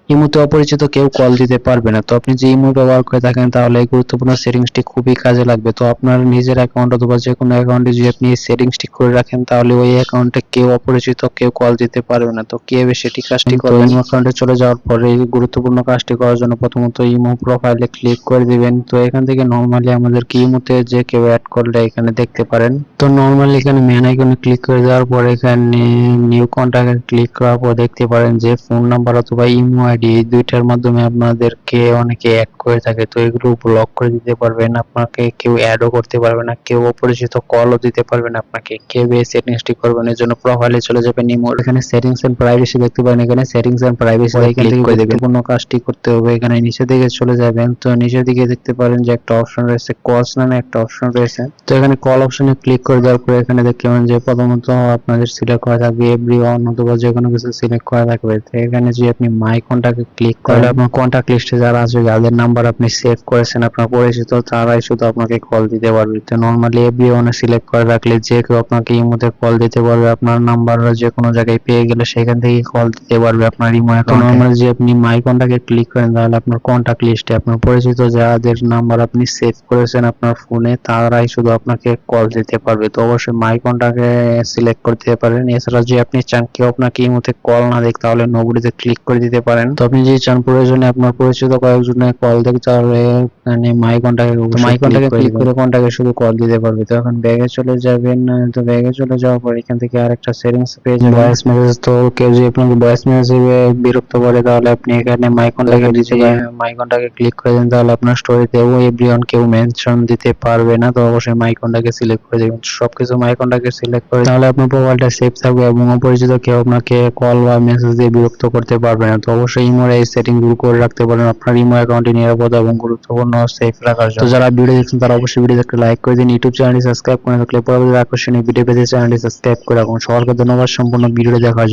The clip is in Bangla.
ইমোতে অপরিচিত কেউ কল দিতে পারবে না। তো আপনি যে ইমো ব্যবহার করে থাকেন তাহলে এই গুরুত্বপূর্ণ সেটিংসটি খুবই কাজে লাগবে। তো আপনার নিজের অ্যাকাউন্ট অথবা যেকোনো অ্যাকাউন্টে যদি আপনি এই সেটিংসটি করে রাখেন তাহলে ওই অ্যাকাউন্টে কেউ অপরিচিত কেউ কল দিতে পারবে না। তো কিভাবে সেটি কাজটি করবেন? ইমো অ্যাকাউন্টে চলে যাওয়ার পরে এই গুরুত্বপূর্ণ কাজটি করার জন্য প্রথমত ইমো প্রোফাইলে ক্লিক করে দিবেন। তো এখান থেকে নরমালি আমাদেরকে ইমোতে যে কেউ অ্যাড করলে এখানে দেখতে পারেন। তো নরমালি এখানে মেন আইকনে ক্লিক করে দেওয়ার পরে এখানে নিউ কন্টাক্টে ক্লিক করার পর দেখতে পারেন যে ফোন নাম্বার অথবা ইমো আইডি এই দুইটার মাধ্যমে আপনাদেরকে অনেকে অ্যাড করে থাকে। তো এগুলো ব্লক করে দিতে পারবেন। আপনাকে কেউ অ্যাডও করতে পারবে না, কেউ অপরিচিত কলও দিতে পারবে না আপনাকে। কিভাবে এই সেটিংসটি করবেন এর জন্য প্রোফাইলে চলে যাবেন ইমোর, এখানে সেটিংস এন্ড প্রাইভেসি দেখতে পারেন, এখানে সেটিংস এন্ড প্রাইভেসি এখান থেকে গুরুত্বপূর্ণ কাজটি করতে হবে। এখানে নিচের দিকে চলে যাবেন। তো নিচের দিকে দেখতে পারেন যে একটা অপশন রয়েছে কলস নামে একটা অপশন রয়েছে। তো এখানে কল অপশনে ক্লিক করে দেওয়ার পরে এখানে দেখতে পাবেন যে প্রথমত আপনাদের সিলেক্ট করা থাকবে এভরিওয়ান অথবা যে কোনো কিছু সিলেক্ট করা থাকবে। তো এখানে যদি আপনি মাই কন্টাক্টে ক্লিক করেন আপনার কন্টাক্ট লিস্টে যারা আছে যাদের নাম্বার আপনি সেভ করেছেন আপনার পরিচিত তারাই শুধু আপনাকে কল দিতে পারবে। তো নরমালি এভরিওয়ানে সিলেক্ট করে রাখলে যে কেউ আপনাকে ইমোতে কল দিতে পারবে। আপনার নাম্বার যে কোনো জায়গায় পেয়ে গেলে সেখান থেকে কল দিতে পারবে আপনার ইমো অ্যাকাউন্টে। নরমালি যে আপনি মাই কন্টাক্টে ক্লিক করেন তাহলে আপনার কন্টাক্ট লিস্টে আপনার পরিচিত যাদের নাম্বার আপনি সেভ করেছেন আপনার ফোনে তারাই শুধু আপনাকে কল দিতে পারবে। তো অবশ্যই মাই কন্টাক্টে সিলেক্ট করতে পারেন। এছাড়া যে আপনি চান কেউ আপনাকে ইমোতে কল না দেখ তাহলে নোবডিতে ক্লিক করে দিতে পারেন। তো আপনি যদি চান প্রয়োজনে আপনার পরিচিত কয়েকজনের কল দেখ তাহলে মানে মাই কন্টাক্টে ক্লিক করে কন্টাক্টে শুধু কল দিতে পারবে। তো এখন ব্যাগে চলে যাবেন। তো ব্যাগে চলে যাওয়ার পর এখান থেকে আরেকটা সেটিংস পেয়ে যাবেন ভয়েস মেসেজ। তো কেউ যদি আপনাকে ভয়েস মেসেজে বিরক্ত করে তাহলে আপনি এখানে মাই কন্টাক্টে দিতে পারেন। মাই কন্টাক্টে ক্লিক করে দেন তাহলে আপনার স্টোরিতে এভরিওয়ান কেউ মেনশন দিতে পারবে না। তো অবশ্যই মাই কন্টাক্টে সিলেক্ট করে দেবেন। সবকিছু মাই কন্টাক্টে সিলেক্ট করে তাহলে আপনার প্রোফাইলটা সেভ থাকবে এবং অপরিচিত কেউ আপনাকে কল বা মেসেজ দিয়ে বিরক্ত করতে পারবে না। তো অবশ্যই ইমোর এই সেটিংগুলো করে রাখতে পারেন আপনার ইমো অ্যাকাউন্টে নিরাপদ এবং গুরুত্বপূর্ণ সেফ রাখার জন্য। তো যারা ভিডিও দেখছেন তারা অবশ্যই ভিডিওতে একটা লাইক করে দিন, ইউটিউব চ্যানেলটি সাবস্ক্রাইব করে রাখলে পরবর্তী আকর্ষণীয় ভিডিও পেতে চ্যানেলটি সাবস্ক্রাইব করে রাখুন। সবাইকে ধন্যবাদ সম্পূর্ণ ভিডিওটি দেখার জন্য।